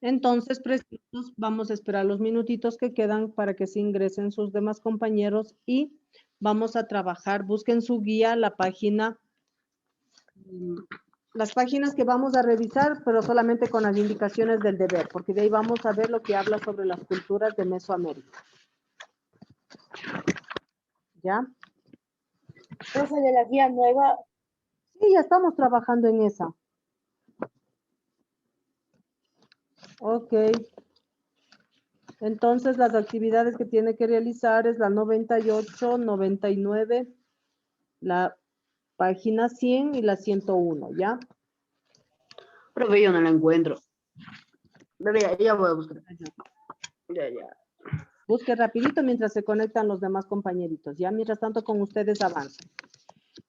Entonces, precisos, vamos a esperar los minutitos que quedan para que se ingresen sus demás compañeros y vamos a trabajar. Busquen su guía, la página, las páginas que vamos a revisar, pero solamente con las indicaciones del deber, porque de ahí vamos a ver lo que habla sobre las culturas de Mesoamérica. ¿Ya? Profe, de la guía nueva. Sí, ya estamos trabajando en esa. Ok. Entonces, las actividades que tiene que realizar es la 98, 99, la página 100 y la 101, ¿ya? Profe, yo no la encuentro. Pero ya voy a buscar. Ya. Busque rapidito mientras se conectan los demás compañeritos, ¿ya? Mientras tanto, con ustedes avanzan.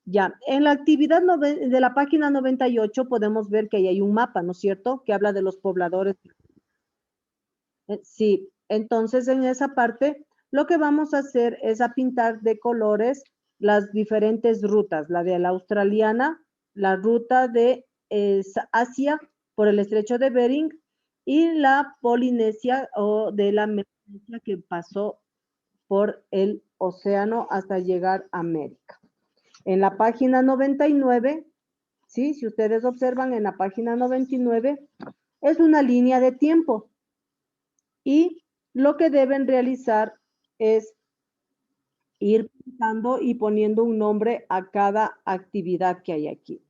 Ya, en la actividad de la página 98 podemos ver que ahí hay un mapa, ¿no es cierto? Que habla de los pobladores. Sí, entonces en esa parte lo que vamos a hacer es a pintar de colores las diferentes rutas, la de la australiana, la ruta de Asia por el estrecho de Bering y la Polinesia o de la Melanesia que pasó por el océano hasta llegar a América. En la página 99, ¿sí? Si ustedes observan en la página 99, es una línea de tiempo y lo que deben realizar es ir pintando y poniendo un nombre a cada actividad que hay aquí.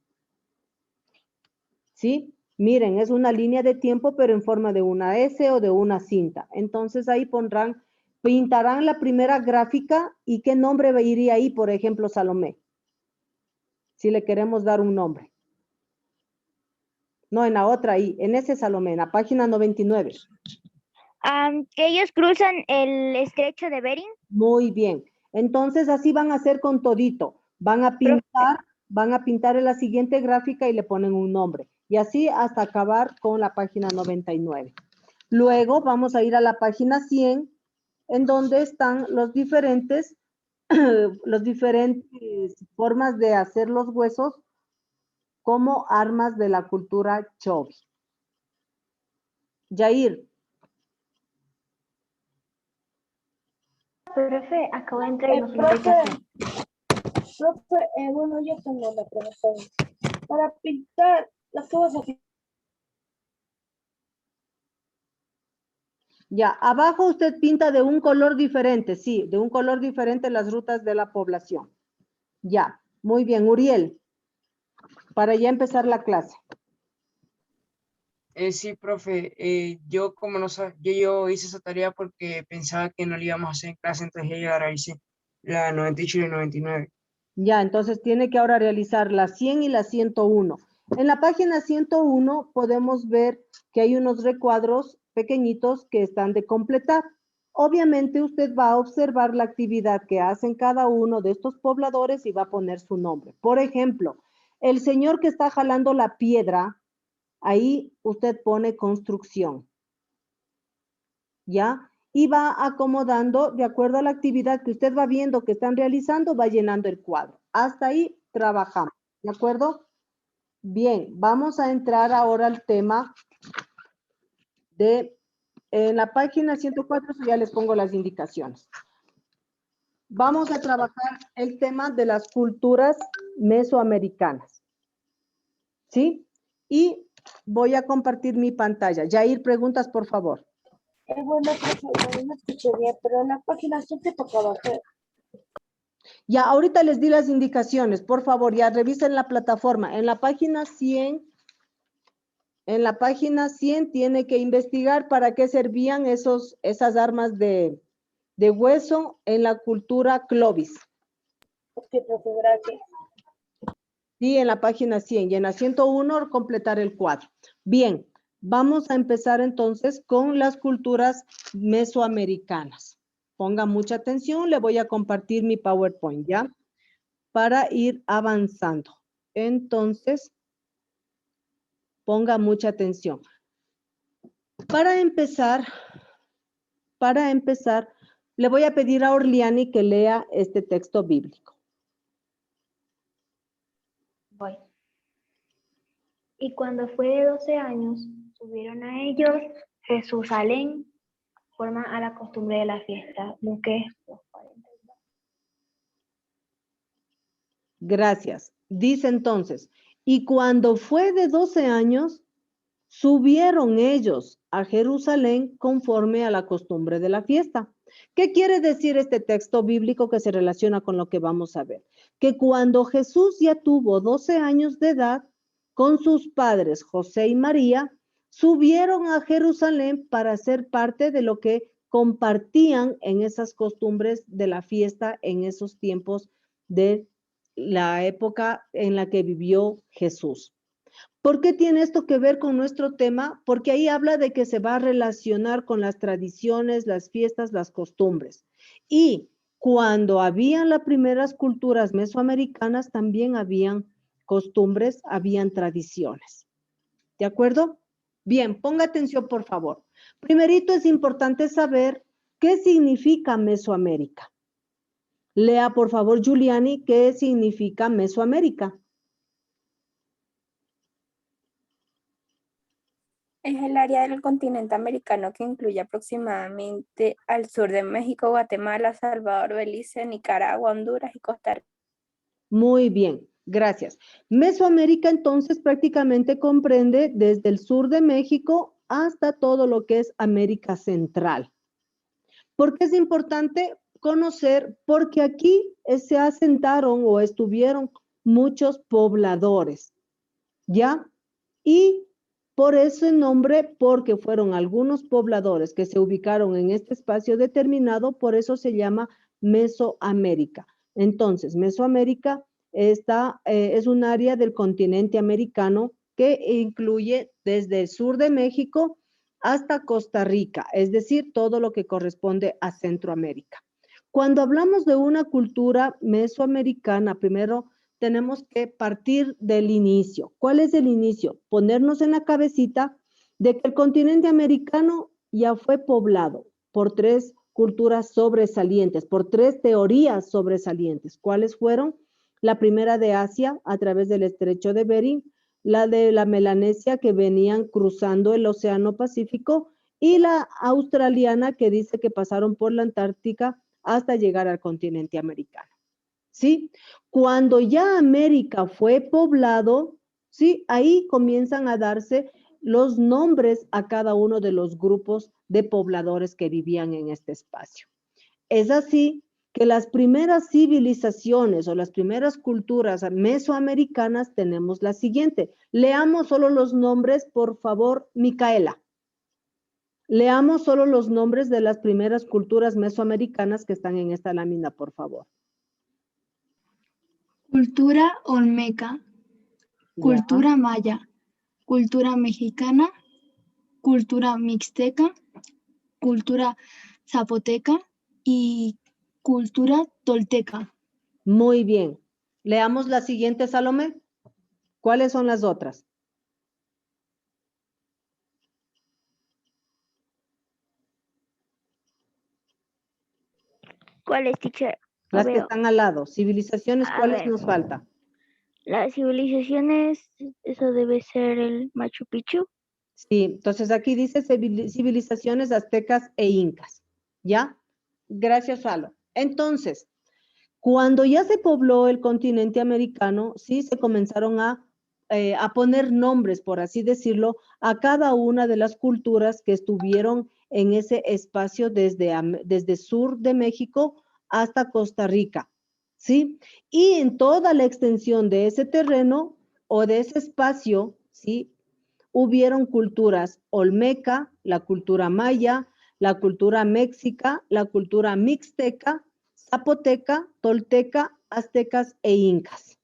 ¿Sí? Miren, es una línea de tiempo, pero en forma de una S o de una cinta. Entonces ahí pintarán la primera gráfica y qué nombre iría ahí, por ejemplo, Salomé. Si le queremos dar un nombre. No, en la otra ahí, en ese Salomé, en la página 99. Que ellos cruzan el estrecho de Bering. Muy bien. Entonces, así van a hacer con todito. Van a pintar en la siguiente gráfica y le ponen un nombre. Y así hasta acabar con la página 99. Luego vamos a ir a la página 100, en donde están los diferentes formas de hacer los huesos como armas de la cultura Chovi. Yair. Profe, acabo de entrar en profe, bueno, yo tengo la pregunta. Para pintar las cosas así. Ya, abajo usted pinta de un color diferente, sí, de un color diferente las rutas de la población. Ya, muy bien, Uriel, para ya empezar la clase. Sí, profe, yo como no sabía, yo hice esa tarea porque pensaba que no la íbamos a hacer en clase, entonces yo la realicé, la 98 y la 99. Ya, entonces tiene que ahora realizar la 100 y la 101. En la página 101 podemos ver que hay unos recuadros pequeñitos que están de completar. Obviamente usted va a observar la actividad que hacen cada uno de estos pobladores y va a poner su nombre. Por ejemplo, el señor que está jalando la piedra, ahí usted pone construcción. ¿Ya? Y va acomodando, de acuerdo a la actividad que usted va viendo que están realizando, va llenando el cuadro. Hasta ahí trabajamos, ¿de acuerdo? Bien, vamos a entrar ahora al tema en la página 104, ya les pongo las indicaciones. Vamos a trabajar el tema de las culturas mesoamericanas, ¿sí? Y voy a compartir mi pantalla. Yair, preguntas, por favor. Bueno, profe, no escuché bien, pero en la página 100 te tocaba hacer. Ya, ahorita les di las indicaciones, por favor, ya revisen la plataforma. En la página 100 tiene que investigar para qué servían esas armas de hueso en la cultura Clovis. Ok, profe, gracias. Sí, en la página 100 y en la 101 completar el cuadro. Bien, vamos a empezar entonces con las culturas mesoamericanas. Ponga mucha atención, le voy a compartir mi PowerPoint, ¿ya? Para ir avanzando. Entonces, ponga mucha atención. Para empezar, le voy a pedir a Orliani que lea este texto bíblico. Voy. Y cuando fue de 12 años, subieron a ellos Jerusalén forman a la costumbre de la fiesta. Luque 2:40. Gracias. Dice entonces, y cuando fue de 12 años, subieron ellos a Jerusalén conforme a la costumbre de la fiesta. ¿Qué quiere decir este texto bíblico que se relaciona con lo que vamos a ver? Que cuando Jesús ya tuvo 12 años de edad, con sus padres José y María, subieron a Jerusalén para ser parte de lo que compartían en esas costumbres de la fiesta en esos tiempos de la época en la que vivió Jesús. ¿Por qué tiene esto que ver con nuestro tema? Porque ahí habla de que se va a relacionar con las tradiciones, las fiestas, las costumbres. Y cuando habían las primeras culturas mesoamericanas, también habían costumbres, habían tradiciones. ¿De acuerdo? Bien, ponga atención, por favor. Primerito es importante saber qué significa Mesoamérica. Lea, por favor, Giuliani, ¿qué significa Mesoamérica? Es el área del continente americano que incluye aproximadamente al sur de México, Guatemala, Salvador, Belice, Nicaragua, Honduras y Costa Rica. Muy bien, gracias. Mesoamérica entonces prácticamente comprende desde el sur de México hasta todo lo que es América Central. ¿Por qué es importante conocer? Porque aquí se asentaron o estuvieron muchos pobladores, ¿ya? Y por ese nombre, porque fueron algunos pobladores que se ubicaron en este espacio determinado, por eso se llama Mesoamérica. Entonces, Mesoamérica es un área del continente americano que incluye desde el sur de México hasta Costa Rica, es decir, todo lo que corresponde a Centroamérica. Cuando hablamos de una cultura mesoamericana, primero tenemos que partir del inicio. ¿Cuál es el inicio? Ponernos en la cabecita de que el continente americano ya fue poblado por 3 culturas sobresalientes, por 3 teorías sobresalientes. ¿Cuáles fueron? La primera de Asia, a través del estrecho de Bering, la de la Melanesia, que venían cruzando el Océano Pacífico, y la australiana, que dice que pasaron por la Antártica hasta llegar al continente americano. ¿Sí? Cuando ya América fue poblado, ¿sí? Ahí comienzan a darse los nombres a cada uno de los grupos de pobladores que vivían en este espacio. Es así que las primeras civilizaciones o las primeras culturas mesoamericanas tenemos la siguiente. Leamos solo los nombres, por favor, Micaela. Leamos solo los nombres de las primeras culturas mesoamericanas que están en esta lámina, por favor. Cultura olmeca, cultura maya, cultura mexicana, cultura mixteca, cultura zapoteca y cultura tolteca. Muy bien. Leamos la siguiente, Salomé. ¿Cuáles son las otras? ¿Cuál es, teacher? Las que están al lado. Civilizaciones, ¿cuáles nos falta? Las civilizaciones, eso debe ser el Machu Picchu. Sí, entonces aquí dice civilizaciones aztecas e incas. ¿Ya? Gracias, Salo. Entonces, cuando ya se pobló el continente americano, sí se comenzaron a poner nombres, por así decirlo, a cada una de las culturas que estuvieron en ese espacio desde sur de México hasta Costa Rica, ¿sí? Y en toda la extensión de ese terreno o de ese espacio, ¿sí? Hubieron culturas olmeca, la cultura maya, la cultura mexica, la cultura mixteca, zapoteca, tolteca, aztecas e incas,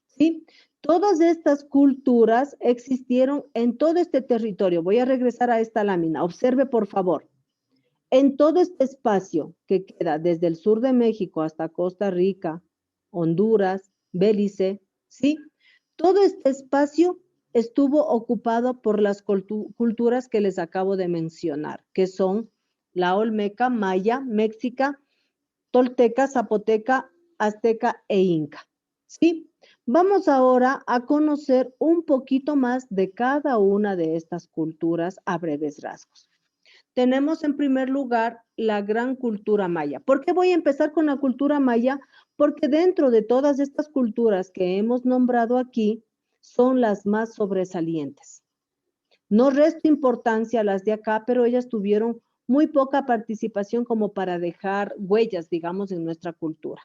¿sí? Todas estas culturas existieron en todo este territorio. Voy a regresar a esta lámina. Observe, por favor. En todo este espacio que queda desde el sur de México hasta Costa Rica, Honduras, Belice, ¿sí? Todo este espacio estuvo ocupado por las culturas que les acabo de mencionar, que son la olmeca, maya, mexica, tolteca, zapoteca, azteca e inca, ¿sí? Vamos ahora a conocer un poquito más de cada una de estas culturas a breves rasgos. tenemos en primer lugar la gran cultura maya. ¿Por qué voy a empezar con la cultura maya? Porque dentro de todas estas culturas que hemos nombrado aquí, son las más sobresalientes. No resto importancia a las de acá, pero ellas tuvieron muy poca participación como para dejar huellas, digamos, en nuestra cultura.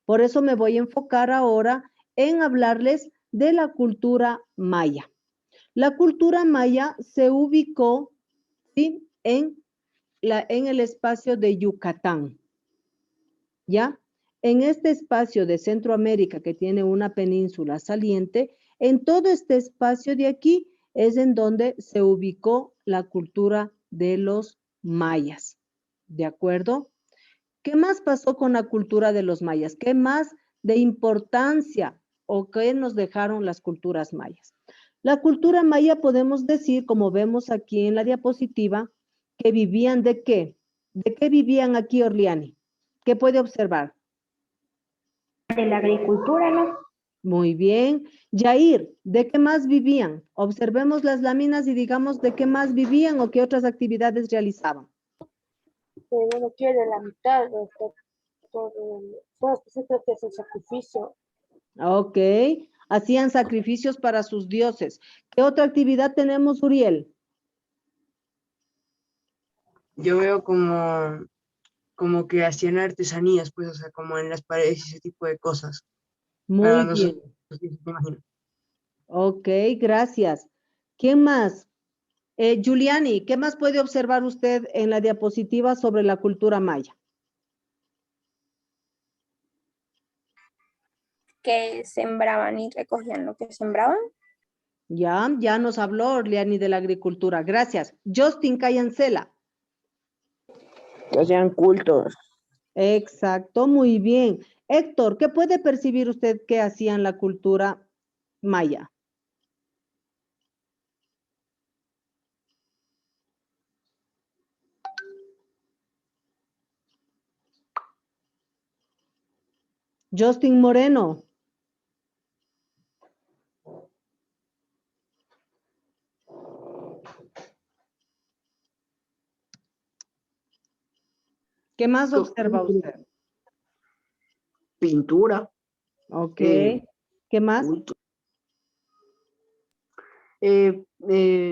Por eso me voy a enfocar ahora en hablarles de la cultura maya. La cultura maya se ubicó, ¿sí?, en el espacio de Yucatán, ¿ya? En este espacio de Centroamérica que tiene una península saliente, en todo este espacio de aquí es en donde se ubicó la cultura de los mayas, ¿de acuerdo? ¿Qué más pasó con la cultura de los mayas? ¿Qué más de importancia o qué nos dejaron las culturas mayas? La cultura maya podemos decir, como vemos aquí en la diapositiva, que vivían ¿de qué? ¿De qué vivían aquí, Orliani? ¿Qué puede observar? De la agricultura, ¿no? Muy bien. Yair, ¿de qué más vivían? Observemos las láminas y digamos de qué más vivían o qué otras actividades realizaban. Bueno, quiere la mitad de todo se creo que es el sacrificio. Ok. Hacían sacrificios para sus dioses. ¿Qué otra actividad tenemos, Uriel? Yo veo como que hacían artesanías, pues, o sea, como en las paredes y ese tipo de cosas. Muy No sé, bien. si te imagino. Ok, gracias. ¿Quién más? Giuliani, ¿qué más puede observar usted en la diapositiva sobre la cultura maya? Que sembraban y recogían lo que sembraban. Ya nos habló Orliani de la agricultura. Gracias. Justin Cayancela. Que hacían cultos. Exacto, muy bien. Héctor, ¿qué puede percibir usted que hacían la cultura maya? Justin Moreno. ¿Qué más observa usted? Pintura. Ok. Eh, ¿Qué más? culto.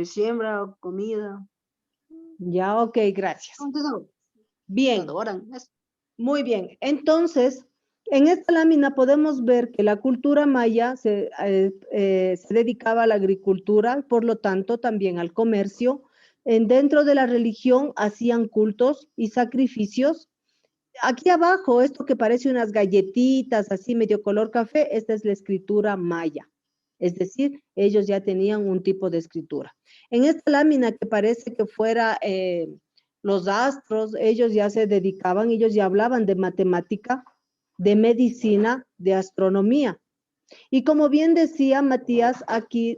Siembra, comida. Ya, ok, gracias. Se Bien. adoran. Eso. Muy bien, entonces, en esta lámina podemos ver que la cultura maya se dedicaba a la agricultura, por lo tanto también al comercio. Dentro de la religión hacían cultos y sacrificios. Aquí abajo, esto que parece unas galletitas así medio color café, esta es la escritura maya. Es decir, ellos ya tenían un tipo de escritura. En esta lámina que parece que fuera los astros, ellos ya se dedicaban, ellos ya hablaban de matemática, de medicina, de astronomía. Y como bien decía Matías, aquí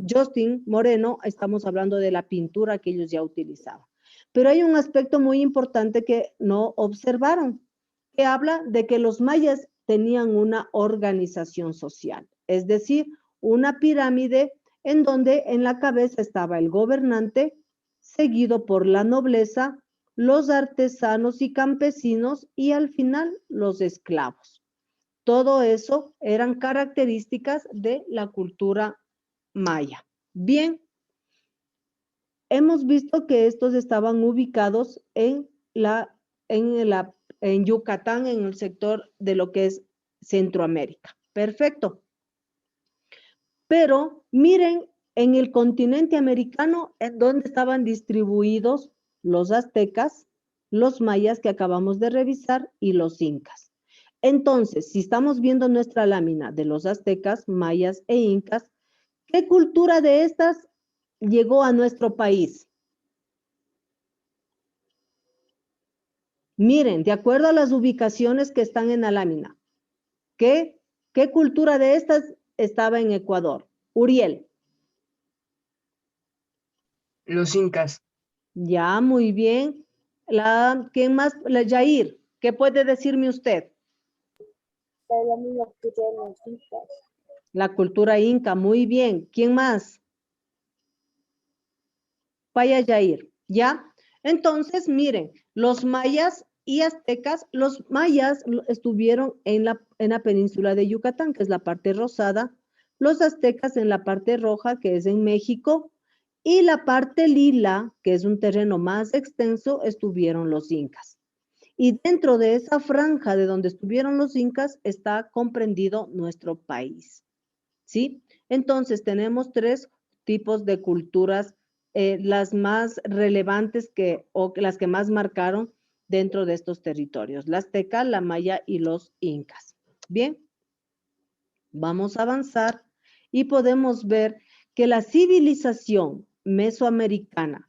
Justin Moreno, estamos hablando de la pintura que ellos ya utilizaban. Pero hay un aspecto muy importante que no observaron, que habla de que los mayas tenían una organización social, es decir, una pirámide en donde en la cabeza estaba el gobernante, seguido por la nobleza, los artesanos y campesinos y al final los esclavos. Todo eso eran características de la cultura maya. Bien, hemos visto que estos estaban ubicados en Yucatán, en el sector de lo que es Centroamérica. Perfecto. Pero miren en el continente americano en donde estaban distribuidos los aztecas, los mayas que acabamos de revisar y los incas. Entonces, si estamos viendo nuestra lámina de los aztecas, mayas e incas, ¿qué cultura de estas llegó a nuestro país? Miren, de acuerdo a las ubicaciones que están en la lámina, ¿qué cultura de estas estaba en Ecuador? Uriel. Los incas. Ya, muy bien. ¿Quién más? Yair, ¿qué puede decirme usted? La misma cultura de los incas. La cultura inca, muy bien. ¿Quién más? Vaya Yair, ¿ya? Entonces, miren, los mayas y aztecas, los mayas estuvieron en la península de Yucatán, que es la parte rosada, los aztecas en la parte roja, que es en México, y la parte lila, que es un terreno más extenso, estuvieron los incas. Y dentro de esa franja de donde estuvieron los incas está comprendido nuestro país, ¿sí? Entonces, tenemos 3 tipos de culturas, las más relevantes o las que más marcaron dentro de estos territorios, la azteca, la maya y los incas. Bien, vamos a avanzar y podemos ver que la civilización mesoamericana,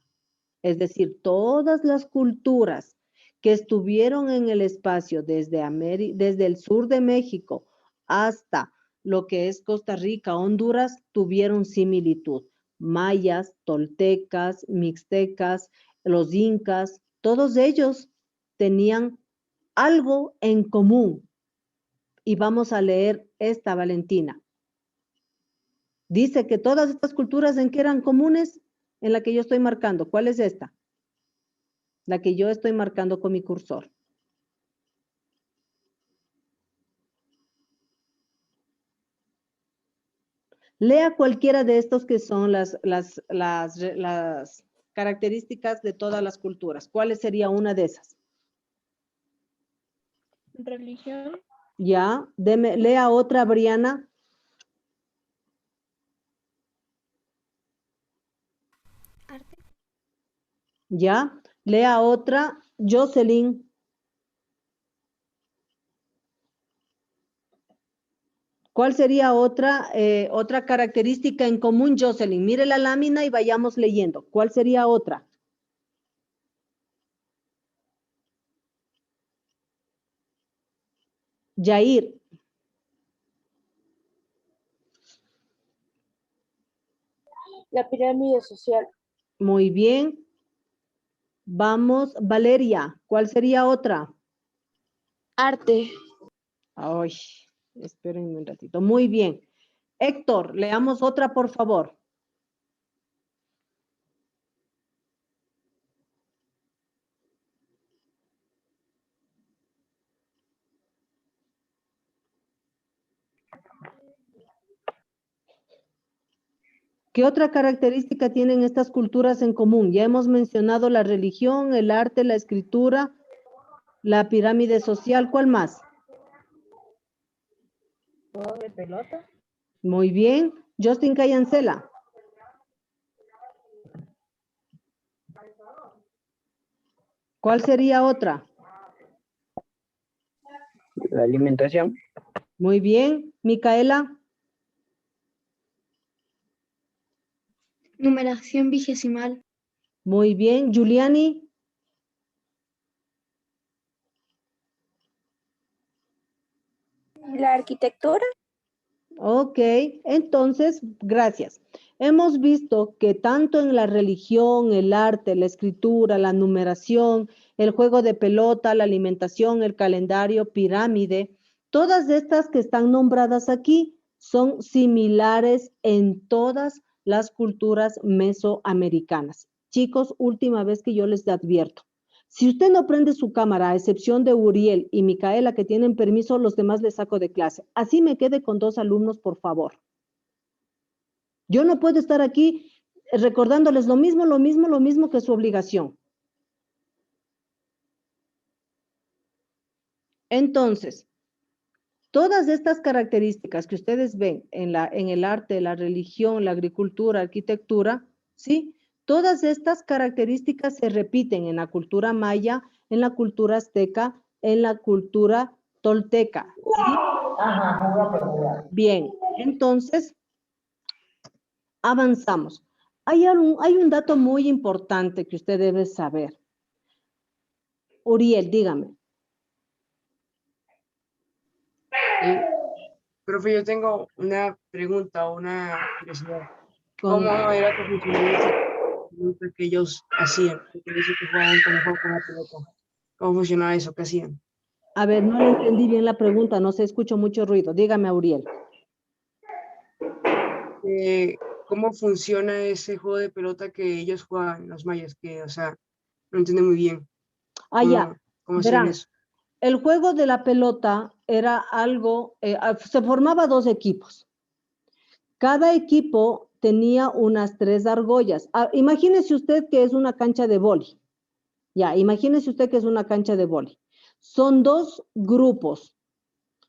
es decir, todas las culturas que estuvieron en el espacio desde el sur de México hasta lo que es Costa Rica, Honduras, tuvieron similitud. Mayas, toltecas, mixtecas, los incas, todos ellos tenían algo en común. Y vamos a leer esta, Valentina. Dice que todas estas culturas, ¿en qué eran comunes? En la que yo estoy marcando. ¿Cuál es esta? La que yo estoy marcando con mi cursor. Lea cualquiera de estos que son las características de todas las culturas. ¿Cuál sería una de esas? Religión. Ya, lea otra, Briana. Arte. Ya, lea otra, Jocelyn. ¿Cuál sería otra característica en común, Jocelyn? Mire la lámina y vayamos leyendo. ¿Cuál sería otra? Yair. La pirámide social. Muy bien. Vamos, Valeria. ¿Cuál sería otra? Arte. Ay, espérenme un ratito. Muy bien. Héctor, leamos otra, por favor. ¿Qué otra característica tienen estas culturas en común? Ya hemos mencionado la religión, el arte, la escritura, la pirámide social. ¿Cuál más? Juego de pelota. Muy bien. Justin Cayancela. ¿Cuál sería otra? La alimentación. Muy bien. Micaela. Numeración vigesimal. Muy bien. Giuliani. La arquitectura. Ok, entonces, gracias. Hemos visto que tanto en la religión, el arte, la escritura, la numeración, el juego de pelota, la alimentación, el calendario, pirámide, todas estas que están nombradas aquí son similares en todas las culturas mesoamericanas. Chicos, última vez que yo les advierto. Si usted no prende su cámara, a excepción de Uriel y Micaela, que tienen permiso, los demás les saco de clase. Así me quede con 2 alumnos, por favor. Yo no puedo estar aquí recordándoles lo mismo que su obligación. Entonces, todas estas características que ustedes ven en el arte, la religión, la agricultura, arquitectura, ¿sí? Todas estas características se repiten en la cultura maya, en la cultura azteca, en la cultura tolteca, ¿sí? Bien, entonces, avanzamos. Hay un dato muy importante que usted debe saber. Uriel, dígame. Profe, yo tengo una pregunta o una curiosidad. ¿Cómo era que funcionaba esa pelota que ellos hacían? Porque dice que jugaban con la pelota. ¿Cómo funcionaba eso? ¿Qué hacían? A ver, no le entendí bien la pregunta, no se escucha mucho ruido. Dígame, Uriel. ¿Cómo funciona ese juego de pelota que ellos jugaban, los mayas? Que, o sea, no entendí muy bien. Ah, ya. ¿Cómo hacían Verán, eso? el juego de la pelota era algo, se formaba 2 equipos. Cada equipo tenía unas 3 argollas. Imagínese usted que es una cancha de vóley. Ya, imagínese usted que es una cancha de vóley. Son 2 grupos,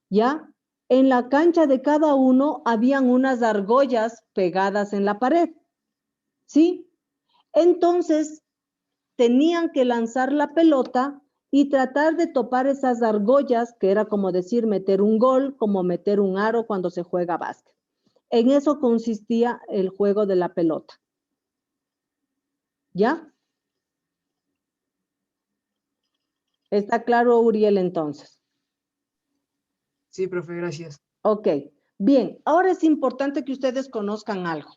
¿ya? En la cancha de cada uno habían unas argollas pegadas en la pared, ¿sí? Entonces, tenían que lanzar la pelota y tratar de topar esas argollas, que era como decir meter un gol, como meter un aro cuando se juega básquet. En eso consistía el juego de la pelota. ¿Ya? ¿Está claro, Uriel, entonces? Sí, profe, gracias. Ok. Bien, ahora es importante que ustedes conozcan algo.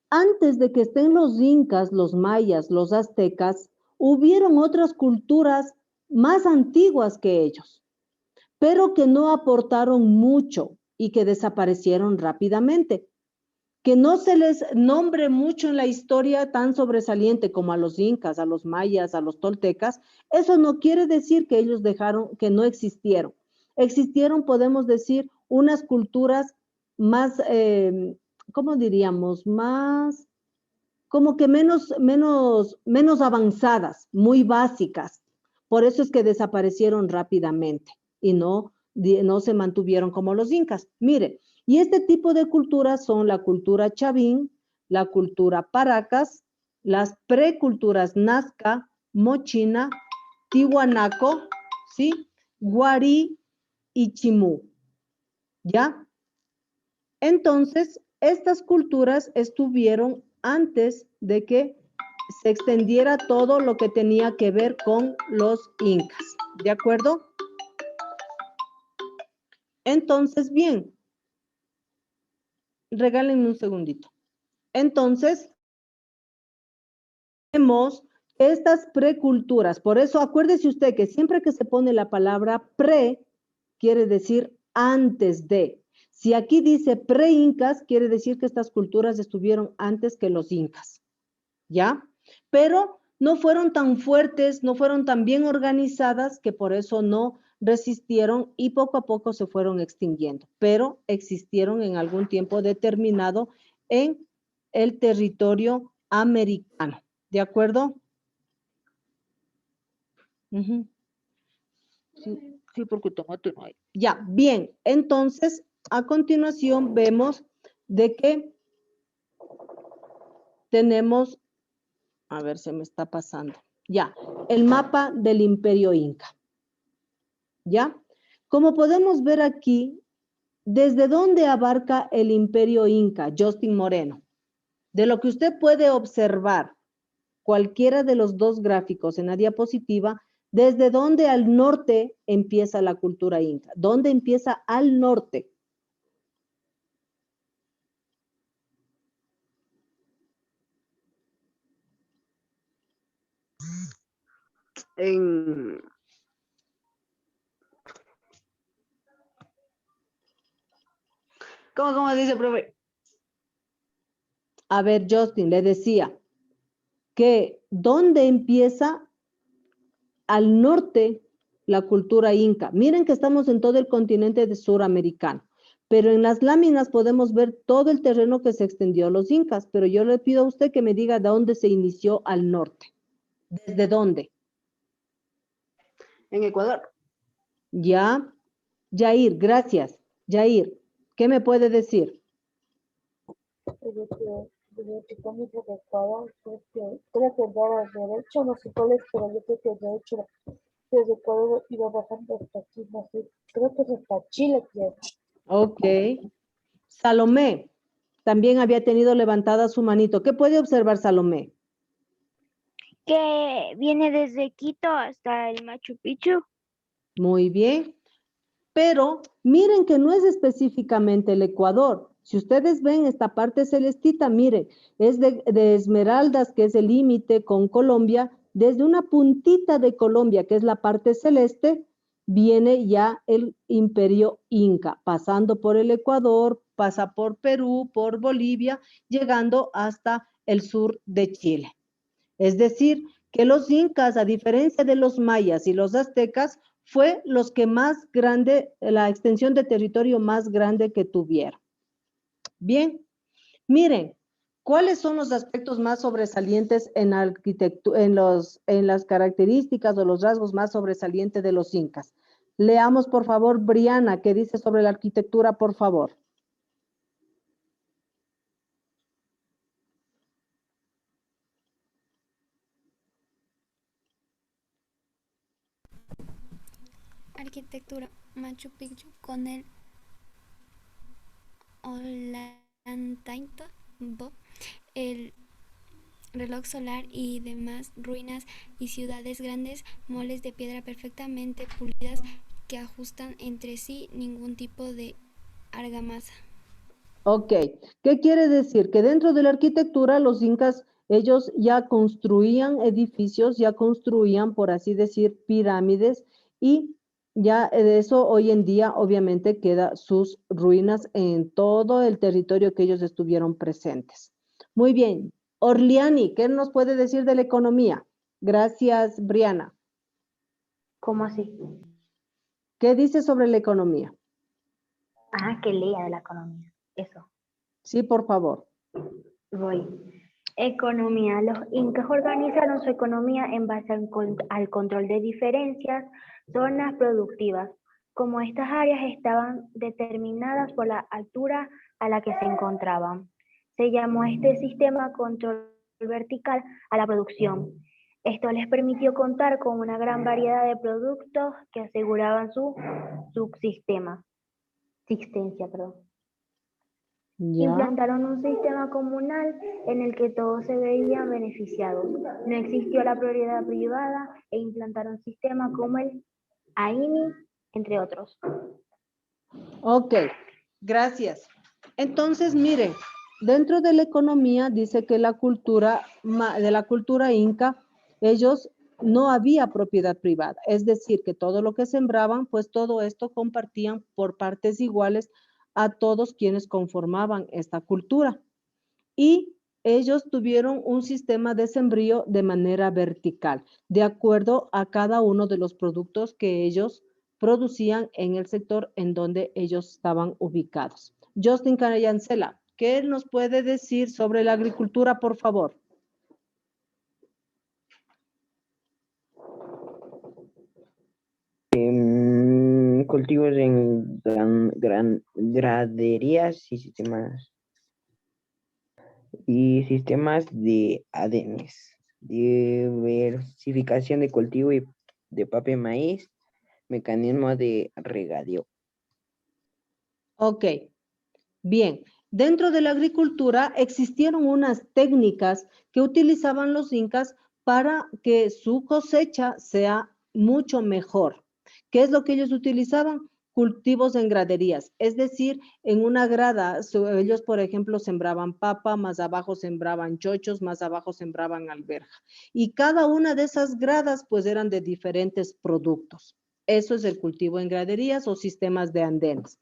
Antes de que estén los incas, los mayas, los aztecas, hubieron otras culturas más antiguas que ellos, pero que no aportaron mucho y que desaparecieron rápidamente. Que no se les nombre mucho en la historia tan sobresaliente como a los incas, a los mayas, a los toltecas, eso no quiere decir que ellos dejaron, que no existieron. Existieron, podemos decir, unas culturas más, ¿cómo diríamos? Más, como que menos avanzadas, muy básicas. Por eso es que desaparecieron rápidamente y no se mantuvieron como los incas. Mire, y este tipo de culturas son la cultura chavín, la cultura paracas, las preculturas nazca, mochina, tihuanaco, ¿sí? Guarí y chimú, ¿ya? Entonces, estas culturas estuvieron antes de que se extendiera todo lo que tenía que ver con los incas, ¿de acuerdo? Entonces, bien, regálenme un segundito. Entonces, tenemos estas preculturas, por eso acuérdese usted que siempre que se pone la palabra pre, quiere decir antes de. Si aquí dice pre-incas, quiere decir que estas culturas estuvieron antes que los incas, ¿ya? Pero no fueron tan fuertes, no fueron tan bien organizadas que por eso no resistieron y poco a poco se fueron extinguiendo, pero existieron en algún tiempo determinado en el territorio americano, ¿de acuerdo? Sí, porque tomate no hay. Ya, bien, entonces a continuación vemos de que tenemos, a ver, se me está pasando, ya, el mapa del Imperio Inca, ¿ya? Como podemos ver aquí, ¿desde dónde abarca el Imperio Inca, Justin Moreno? De lo que usted puede observar, cualquiera de los 2 gráficos en la diapositiva, ¿desde dónde al norte empieza la cultura inca? ¿Dónde empieza al norte? ¿Cómo dice, profe? A ver, Justin, le decía que ¿dónde empieza al norte la cultura inca? Miren que estamos en todo el continente de suramericano, pero en las láminas podemos ver todo el terreno que se extendió a los incas, pero yo le pido a usted que me diga de dónde se inició al norte. ¿Desde dónde? En Ecuador. Ya, Yair, gracias. Yair, ¿qué me puede decir? Desde que comí por Ecuador, creo que era derecho, no sé cuál es, pero yo creo que el derecho desde Ecuador iba bajando hasta aquí, no sé, creo que es hasta Chile, creo. Ok. Salomé, también había tenido levantada su manito. ¿Qué puede observar Salomé? Que viene desde Quito hasta el Machu Picchu. Muy bien. Pero miren que no es específicamente el Ecuador. Si ustedes ven esta parte celestita, miren, es de Esmeraldas, que es el límite con Colombia. Desde una puntita de Colombia, que es la parte celeste, viene ya el Imperio Inca, pasando por el Ecuador, pasa por Perú, por Bolivia, llegando hasta el sur de Chile. Es decir, que los incas, a diferencia de los mayas y los aztecas, fue los que más grande, la extensión de territorio más grande que tuvieron. Bien, miren, ¿cuáles son los aspectos más sobresalientes en arquitectura, en las características o los rasgos más sobresalientes de los incas? Leamos, por favor, Briana, ¿qué dice sobre la arquitectura, por favor? Arquitectura, Machu Picchu con el Ollantaytambo, el reloj solar y demás ruinas y ciudades grandes, moles de piedra perfectamente pulidas que ajustan entre sí ningún tipo de argamasa. Ok, ¿qué quiere decir? Que dentro de la arquitectura los incas, ellos ya construían edificios, ya construían, por así decir, pirámides y ya de eso hoy en día obviamente queda sus ruinas en todo el territorio que ellos estuvieron presentes. Muy bien, Orliani, ¿qué nos puede decir de la economía? Gracias, Briana. ¿Cómo así? ¿Qué dice sobre la economía? Ah, que lea de la economía. Eso. Sí, por favor. Voy. Economía. Los incas organizaron su economía en base al control de diferentes zonas productivas. Como estas áreas estaban determinadas por la altura a la que se encontraban, se llamó este sistema control vertical a la producción. Esto les permitió contar con una gran variedad de productos que aseguraban su existencia. Ya. Implantaron un sistema comunal en el que todos se veían beneficiados. No existió la propiedad privada e implantaron sistemas como el AINI, entre otros. Ok, gracias. Entonces, miren, dentro de la economía dice que de la cultura inca, ellos no había propiedad privada. Es decir, que todo lo que sembraban, pues todo esto compartían por partes iguales a todos quienes conformaban esta cultura. Y ellos tuvieron un sistema de sembrío de manera vertical, de acuerdo a cada uno de los productos que ellos producían en el sector en donde ellos estaban ubicados. Justin Canayancela, ¿qué nos puede decir sobre la agricultura, por favor? Cultivos en graderías y sistemas de adenes, diversificación de cultivo de papa y maíz, mecanismo de regadío. Ok, bien. Dentro de la agricultura existieron unas técnicas que utilizaban los incas para que su cosecha sea mucho mejor. ¿Qué es lo que ellos utilizaban? Cultivos en graderías, es decir, en una grada, ellos, por ejemplo, sembraban papa, más abajo sembraban chochos, más abajo sembraban alberja. Y cada una de esas gradas, pues, eran de diferentes productos. Eso es el cultivo en graderías o sistemas de andenes.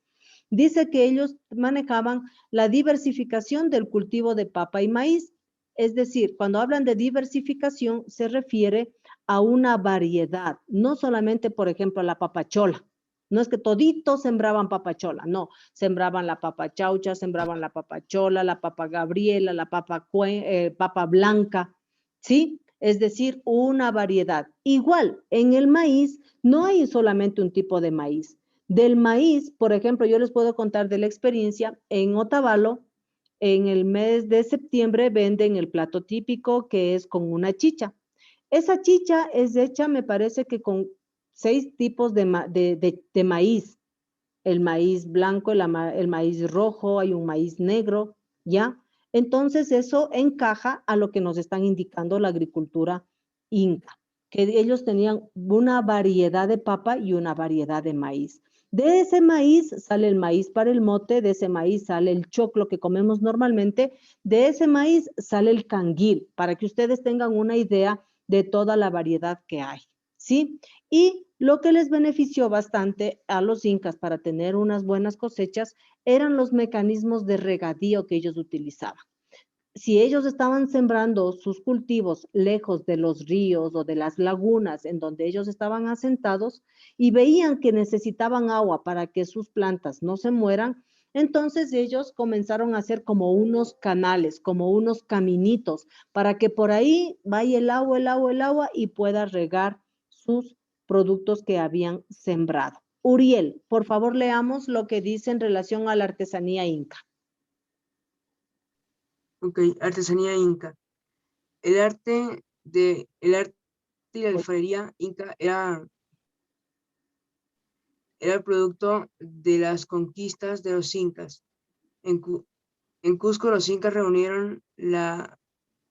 Dice que ellos manejaban la diversificación del cultivo de papa y maíz. Es decir, cuando hablan de diversificación, se refiere a una variedad, no solamente, por ejemplo, la papachola. No es que toditos sembraban papachola, no. Sembraban la papa chaucha, sembraban la papachola, la papa gabriela, la papa blanca, ¿sí? Es decir, una variedad. Igual, en el maíz no hay solamente un tipo de maíz. Del maíz, por ejemplo, yo les puedo contar de la experiencia en Otavalo. En el mes de septiembre venden el plato típico que es con una chicha. Esa chicha es hecha, me parece que con 6 tipos de maíz. El maíz blanco, el maíz rojo, hay un maíz negro, ¿ya? Entonces eso encaja a lo que nos están indicando la agricultura inca, que ellos tenían una variedad de papa y una variedad de maíz. De ese maíz sale el maíz para el mote, de ese maíz sale el choclo que comemos normalmente, de ese maíz sale el canguil, para que ustedes tengan una idea de toda la variedad que hay, ¿sí? Y lo que les benefició bastante a los incas para tener unas buenas cosechas eran los mecanismos de regadío que ellos utilizaban. si ellos estaban sembrando sus cultivos lejos de los ríos o de las lagunas en donde ellos estaban asentados y veían que necesitaban agua para que sus plantas no se mueran, entonces ellos comenzaron a hacer como unos canales, como unos caminitos, para que por ahí vaya el agua, el agua, el agua y pueda regar sus productos que habían sembrado. Uriel, por favor leamos lo que dice en relación a la artesanía inca. Ok, artesanía inca. El arte y la alfarería inca era el producto de las conquistas de los incas. En Cusco los incas reunieron la...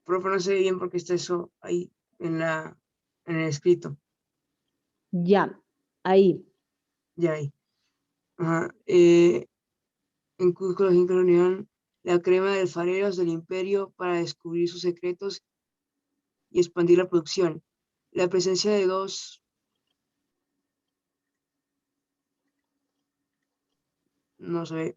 Profe, no sé bien porque está eso ahí en el escrito. Ya, ahí. Ya ahí. Ajá. En Cusco los incas reunieron la crema de alfareros del imperio para descubrir sus secretos y expandir la producción. La presencia de dos... No sé.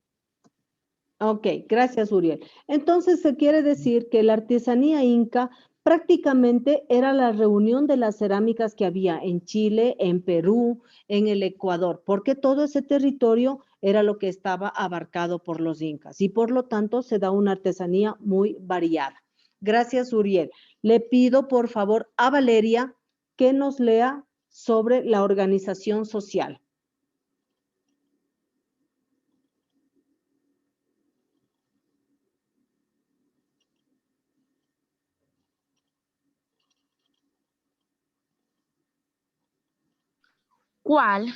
Ok, gracias, Uriel. Entonces se quiere decir que la artesanía inca prácticamente era la reunión de las cerámicas que había en Chile, en Perú, en el Ecuador, porque todo ese territorio era lo que estaba abarcado por los incas y por lo tanto se da una artesanía muy variada. Gracias, Uriel. Le pido por favor a Valeria que nos lea sobre la organización social. ¿Cuál?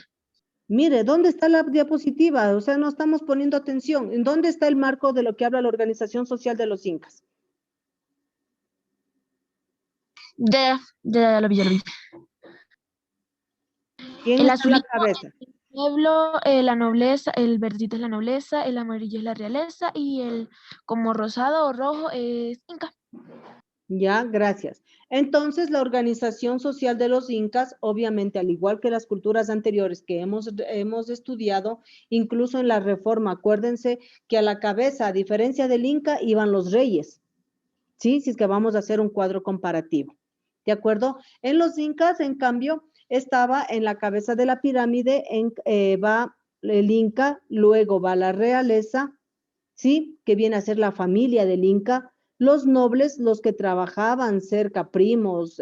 Mire, ¿dónde está la diapositiva? O sea, no estamos poniendo atención. ¿En dónde está el marco de lo que habla la organización social de los incas? Ya lo vi, ya lo vi. ¿Quién El está en la azulito cabeza? es el pueblo, la nobleza, el verdito es la nobleza, el amarillo es la realeza y el como rosado o rojo es Inca. Ya, gracias. Entonces, la organización social de los incas, obviamente, al igual que las culturas anteriores que hemos estudiado, incluso en la reforma, acuérdense que a la cabeza, a diferencia del inca, iban los reyes, ¿sí? Si es que vamos a hacer un cuadro comparativo, ¿de acuerdo? En los incas, en cambio, estaba en la cabeza de la pirámide, va el inca, luego va la realeza, ¿sí? Que viene a ser la familia del inca, los nobles, los que trabajaban cerca, primos,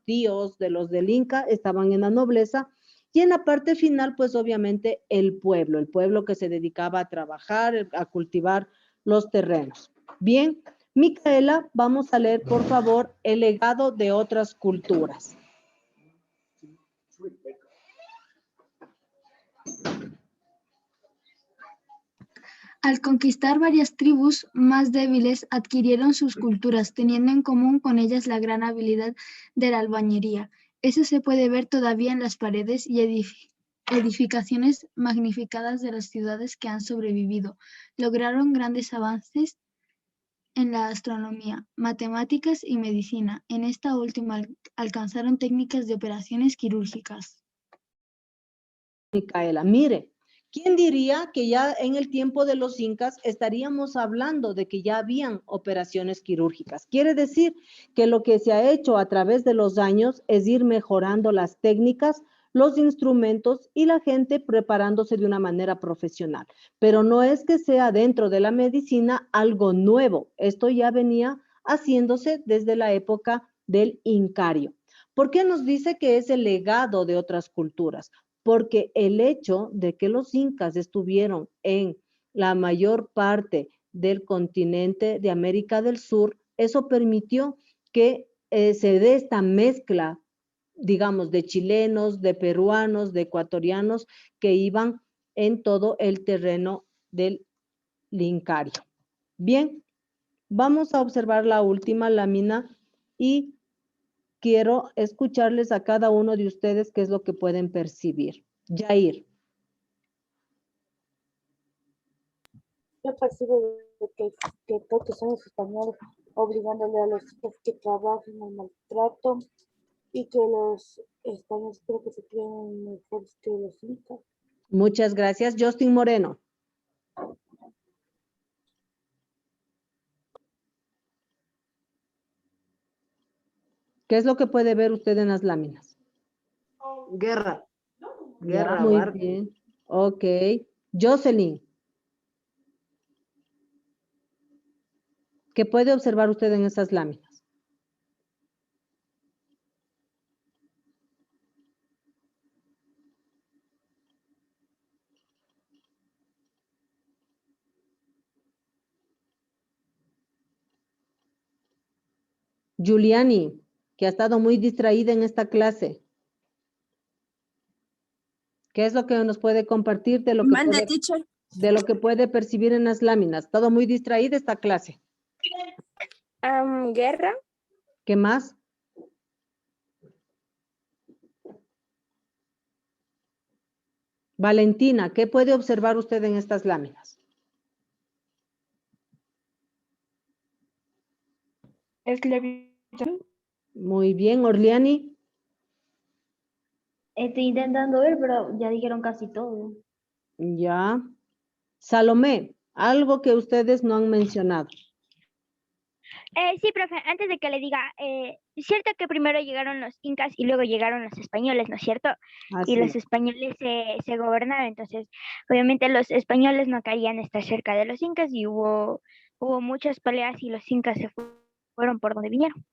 tíos de los del inca, estaban en la nobleza, y en la parte final, pues obviamente el pueblo que se dedicaba a trabajar, a cultivar los terrenos. Bien, Micaela, vamos a leer, por favor, el legado de otras culturas. Al conquistar varias tribus más débiles, adquirieron sus culturas, teniendo en común con ellas la gran habilidad de la albañilería. Eso se puede ver todavía en las paredes y edificaciones magnificadas de las ciudades que han sobrevivido. Lograron grandes avances en la astronomía, matemáticas y medicina. En esta última alcanzaron técnicas de operaciones quirúrgicas. Micaela, mire, ¿quién diría que ya en el tiempo de los incas estaríamos hablando de que ya habían operaciones quirúrgicas? Quiere decir que lo que se ha hecho a través de los años es ir mejorando las técnicas, los instrumentos y la gente preparándose de una manera profesional. Pero no es que sea dentro de la medicina algo nuevo. Esto ya venía haciéndose desde la época del Incario. ¿Por qué nos dice que es el legado de otras culturas? Porque el hecho de que los incas estuvieron en la mayor parte del continente de América del Sur, eso permitió que se dé esta mezcla, digamos, de chilenos, de peruanos, de ecuatorianos que iban en todo el terreno del Incario. Bien, vamos a observar la última lámina y quiero escucharles a cada uno de ustedes qué es lo que pueden percibir. Jair. Yo percibo que creo que son los españoles obligándole a los chicos que trabajen al maltrato y que los españoles creo que se creen mejores que los incas. Muchas gracias. Justin Moreno. ¿Qué es lo que puede ver usted en las láminas? Guerra. Ya, Guerra, muy barco. bien. Ok. Jocelyn. ¿Qué puede observar usted en esas láminas? Giuliani, que ha estado muy distraída en esta clase. ¿Qué es lo que nos puede compartir de lo que Mande, puede, teacher. de lo que puede percibir en las láminas? Todo muy distraída esta clase. Guerra. ¿Qué más? Valentina, ¿qué puede observar usted en estas láminas? Esclavitud. Muy bien, Orliani. Estoy intentando ver, pero ya dijeron casi todo. Ya. Salomé, algo que ustedes no han mencionado. Sí, profe, antes de que le diga, es cierto que primero llegaron los incas y luego llegaron los españoles, ¿no es cierto? Así Y los es. españoles se gobernaron, entonces obviamente los españoles no querían estar cerca de los incas y hubo muchas peleas y los incas se fueron por donde vinieron.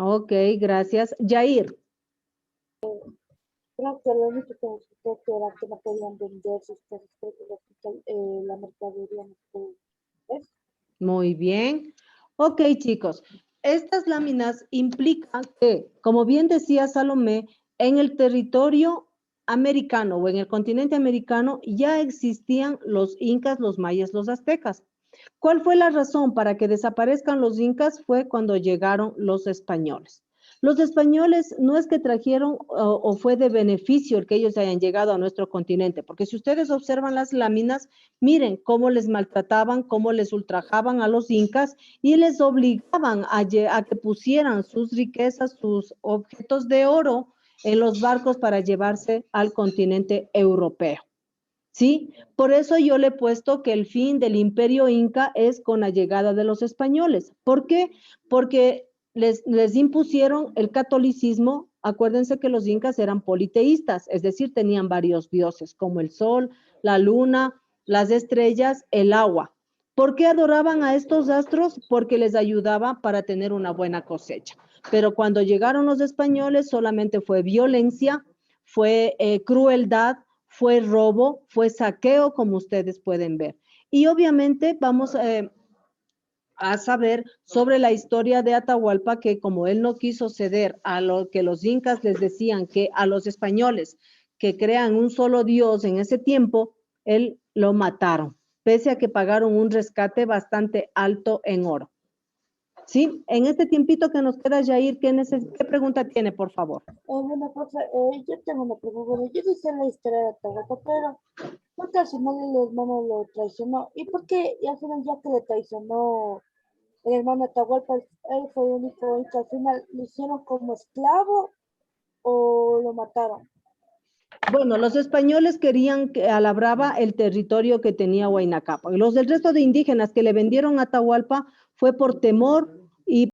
Ok, gracias. Yair, Creo que lo único que resultó que era que no podían vender sus cosas, creo que la mercadería no puede. ¿Ves? muy bien. Ok, chicos, estas láminas implican que, como bien decía Salomé, en el territorio americano o en el continente americano ya existían los incas, los mayas, los aztecas. ¿Cuál fue la razón para que desaparezcan los incas? Fue cuando llegaron los españoles. Los españoles no es que trajeron o fue de beneficio el que ellos hayan llegado a nuestro continente, porque si ustedes observan las láminas, miren cómo les maltrataban, cómo les ultrajaban a los incas y les obligaban a que pusieran sus riquezas, sus objetos de oro en los barcos para llevarse al continente europeo. ¿Sí? Por eso yo le he puesto que el fin del imperio inca es con la llegada de los españoles. ¿Por qué? Porque les impusieron el catolicismo. Acuérdense que los incas eran politeístas, es decir, tenían varios dioses, como el sol, la luna, las estrellas, el agua. ¿Por qué adoraban a estos astros? Porque les ayudaba para tener una buena cosecha. Pero cuando llegaron los españoles solamente fue violencia, fue crueldad, fue robo, fue saqueo, como ustedes pueden ver. Y obviamente vamos a saber sobre la historia de Atahualpa, que como él no quiso ceder a lo que los incas les decían, que a los españoles que crean un solo Dios en ese tiempo, él lo mataron, pese a que pagaron un rescate bastante alto en oro. ¿Sí? En este tiempito que nos queda, Jair, ¿qué pregunta tiene, por favor? Bueno, profe, yo tengo una pregunta. Bueno, yo hice la historia de Atahualpa, pero ¿por qué al final el hermano lo traicionó? ¿Y por qué? Y al final, ya que le traicionó el hermano Atahualpa, él fue el único y que al final lo hicieron como esclavo o lo mataron. Bueno, los españoles querían a la brava el territorio que tenía Huayna Cápac. Los del resto de indígenas que le vendieron a Atahualpa fue por temor y